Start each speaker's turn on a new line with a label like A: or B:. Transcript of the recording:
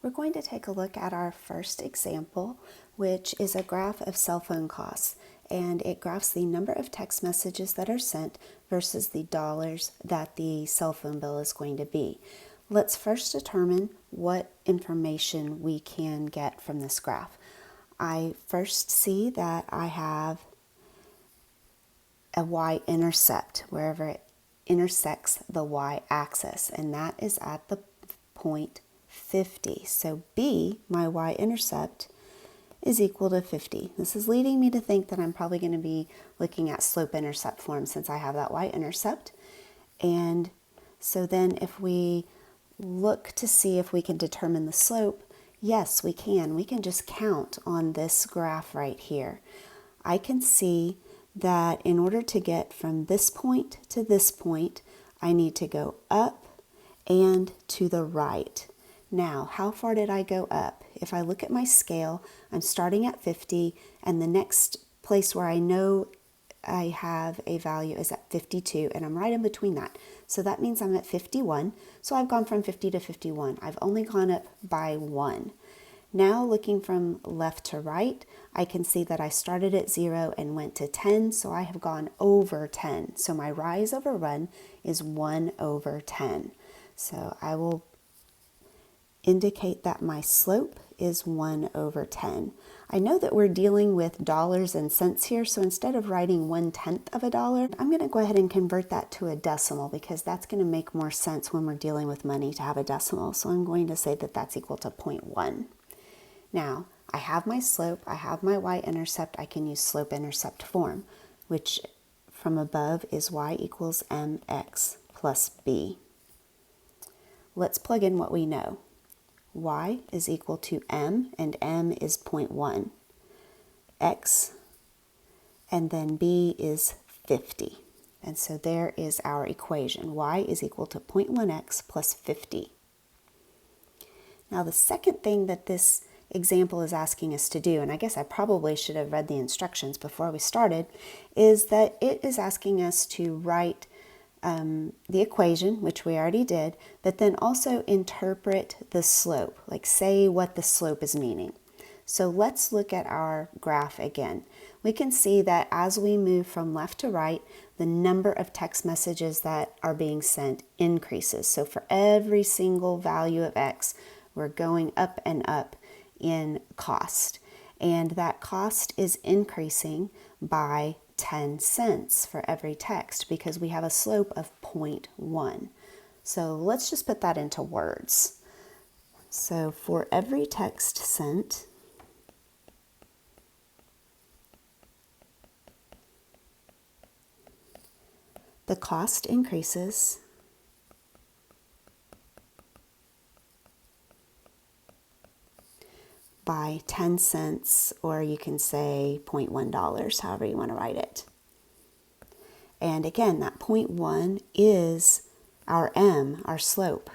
A: We're going to take a look at our first example, which is a graph of cell phone costs, and it graphs the number of text messages that are sent versus the dollars that the cell phone bill is going to be. Let's first determine what information we can get from this graph. I first see that I have a y-intercept wherever it intersects the y-axis, and that is at the point 50. So B, my y-intercept, is equal to 50. This is leading me to think that I'm probably going to be looking at slope-intercept form since I have that y-intercept. And so then if we look to see if we can determine the slope, yes, we can. We can just count on this graph right here. I can see that in order to get from this point to this point, I need to go up and to the right. Now, how far did I go up? If I look at my scale, I'm starting at 50, and the next place where I know I have a value is at 52, and I'm right in between that. So that means I'm at 51. So I've gone from 50 to 51. I've only gone up by 1. Now looking from left to right, I can see that I started at 0 and went to 10, so I have gone over 10. So my rise over run is 1 over 10. So I will indicate that my slope is 1 over 10. I know that we're dealing with dollars and cents here, so instead of writing 1/10 of a dollar, I'm going to go ahead and convert that to a decimal because that's going to make more sense when we're dealing with money to have a decimal. So I'm going to say that that's equal to 0.1. Now, I have my slope, I have my y-intercept, I can use slope-intercept form, which from above is y equals mx plus b. Let's plug in what we know. Y is equal to m, and m is 0.1. X, and then b is 50. And so there is our equation. Y is equal to 0.1x plus 50. Now the second thing that this example is asking us to do, and I guess I probably should have read the instructions before we started, is that it is asking us to write the equation, which we already did, but then also interpret the slope, like say what the slope is meaning. So let's look at our graph again. We can see that as we move from left to right, the number of text messages that are being sent increases. So for every single value of x, we're going up and up in cost. And that cost is increasing by 10 cents for every text because we have a slope of 0.1. So let's just put that into words. So for every text sent, the cost increases by 10 cents, or you can say $0.1, however you want to write it. And again, that 0.1 is our m, our slope.